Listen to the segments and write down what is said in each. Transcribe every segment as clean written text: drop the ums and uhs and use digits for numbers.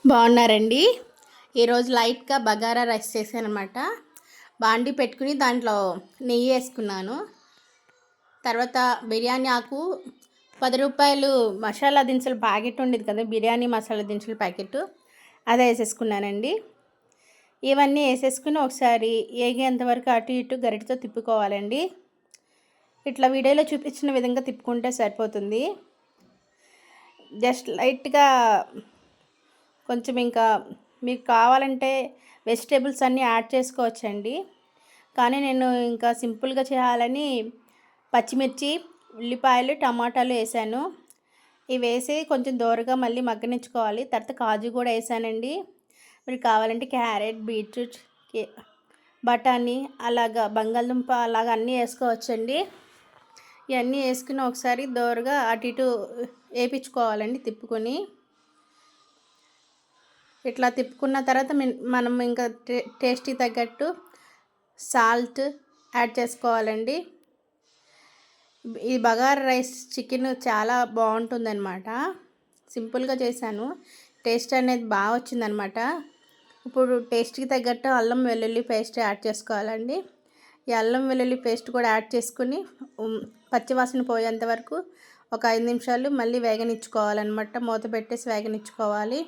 బాగున్నారండి. ఈరోజు లైట్గా బగారా రైస్ చేశానమాట. బాండి పెట్టుకుని దాంట్లో నెయ్యి వేసుకున్నాను. తర్వాత బిర్యానీ ఆకు 10 రూపాయలు మసాలా దినుసుల ప్యాకెట్ ఉండేది కదా, బిర్యానీ మసాలా దినుసుల ప్యాకెట్, అదే వేసేసుకున్నానండి. ఇవన్నీ వేసేసుకుని ఒకసారి ఏగేంత వరకు అటు ఇటు గరిటతో తిప్పుకోవాలండి. ఇట్లా వీడియోలో చూపించిన విధంగా తిప్పుకుంటే సరిపోతుంది. జస్ట్ లైట్గా కొంచెం ఇంకా మీకు కావాలంటే వెజిటేబుల్స్ అన్నీ యాడ్ చేసుకోవచ్చండి. కానీ నేను ఇంకా సింపుల్గా చేయాలని పచ్చిమిర్చి, ఉల్లిపాయలు, టమాటాలు వేసాను. ఇవి వేసి కొంచెం దోరగా మళ్ళీ మగ్గనించుకోవాలి. తర్వాత కాజు కూడా వేసానండి. మీరు కావాలంటే క్యారెట్, బీట్రూట్, బఠానీ, అలాగా బంగాళదుంప అలాగా అన్నీ వేసుకోవచ్చండి. ఇవన్నీ వేసుకుని ఒకసారి దోరగా అటు ఇటు వేయించుకోవాలండి తిప్పుకొని. ఇట్లా తిప్పుకున్న తర్వాత మనం ఇంకా టేస్ట్కి తగ్గట్టు సాల్ట్ యాడ్ చేసుకోవాలండి. ఈ బగారా రైస్ చికెన్ చాలా బాగుంటుందన్నమాట. సింపుల్గా చేశాను, టేస్ట్ అనేది బాగా వచ్చిందనమాట. ఇప్పుడు టేస్ట్కి తగ్గట్టు అల్లం వెల్లుల్లి పేస్ట్ యాడ్ చేసుకోవాలండి. ఈ అల్లం వెల్లుల్లి పేస్ట్ కూడా యాడ్ చేసుకుని పచ్చివాసన పోయేంత వరకు ఒక 5 నిమిషాలు మళ్ళీ వేగనిచ్చుకోవాలన్నమాట. మూత పెట్టేసి వేగనిచ్చుకోవాలి.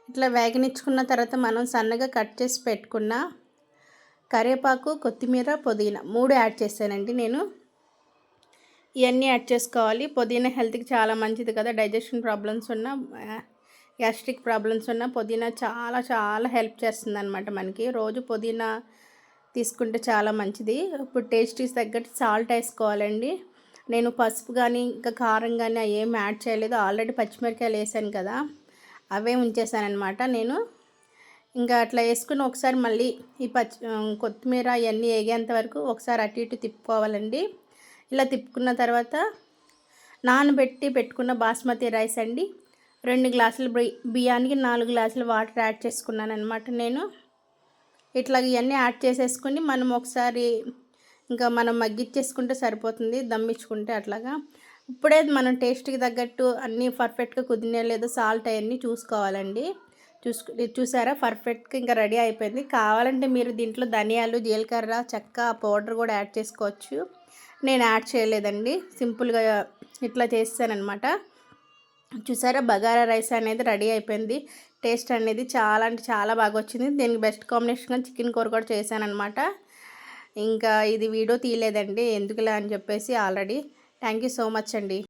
ఇట్లా వేగనిచ్చుకున్న తర్వాత మనం సన్నగా కట్ చేసి పెట్టుకున్న కరివేపాకు, కొత్తిమీర, పుదీనా 3 యాడ్ చేశానండి నేను. ఇవన్నీ యాడ్ చేసుకోవాలి. పుదీనా హెల్త్కి చాలా మంచిది కదా, డైజెషన్ ప్రాబ్లమ్స్ ఉన్న, గ్యాస్ట్రిక్ ప్రాబ్లమ్స్ ఉన్న పుదీనా చాలా చాలా హెల్ప్ చేస్తుంది అనమాట మనకి. రోజు పుదీనా తీసుకుంటే చాలా మంచిది. ఇప్పుడు టేస్ట్కి తగ్గట్టు సాల్ట్ వేసుకోవాలండి. నేను పసుపు కానీ ఇంకా కారం కానీ ఏం యాడ్ చేయలేదు. ఆల్రెడీ పచ్చిమిరకాయలు వేసాను కదా, అవే ఉంచేసానమాట నేను. ఇంకా అట్లా వేసుకుని ఒకసారి మళ్ళీ ఈ కొత్తిమీర ఇవన్నీ వేగేంత వరకు ఒకసారి అటు ఇటు తిప్పుకోవాలండి. ఇలా తిప్పుకున్న తర్వాత నానబెట్టి పెట్టుకున్న బాస్మతి రైస్ అండి, 2 గ్లాసుల బియ్యానికి 4 గ్లాసుల వాటర్ యాడ్ చేసుకున్నాను అనమాట నేను. ఇట్లా ఇవన్నీ యాడ్ చేసేసుకుని మనం ఒకసారి ఇంకా మనం మగ్గిచ్చేసుకుంటే సరిపోతుంది, దమ్మించుకుంటే అట్లాగా. ఇప్పుడే మనం టేస్ట్కి తగ్గట్టు అన్నీ పర్ఫెక్ట్గా కుదిరినా లేదో సాల్ట్ అవన్నీ చూసుకోవాలండి. చూసారా, పర్ఫెక్ట్గా ఇంకా రెడీ అయిపోయింది. కావాలంటే మీరు దీంట్లో ధనియాలు, జీలకర్ర, చెక్క పౌడర్ కూడా యాడ్ చేసుకోవచ్చు. నేను యాడ్ చేయలేదండి, సింపుల్గా ఇట్లా చేస్తానన్నమాట. చూసారా, బగారా రైస్ అనేది రెడీ అయిపోయింది. టేస్ట్ అనేది చాలా అంటే చాలా బాగా వచ్చింది. దీనికి బెస్ట్ కాంబినేషన్గా చికెన్ కూర కూడా చేశానమాట. ఇంకా ఇది వీడియో తీయలేదండి ఎందుకులే అని చెప్పేసి already. Thank you so much అండి.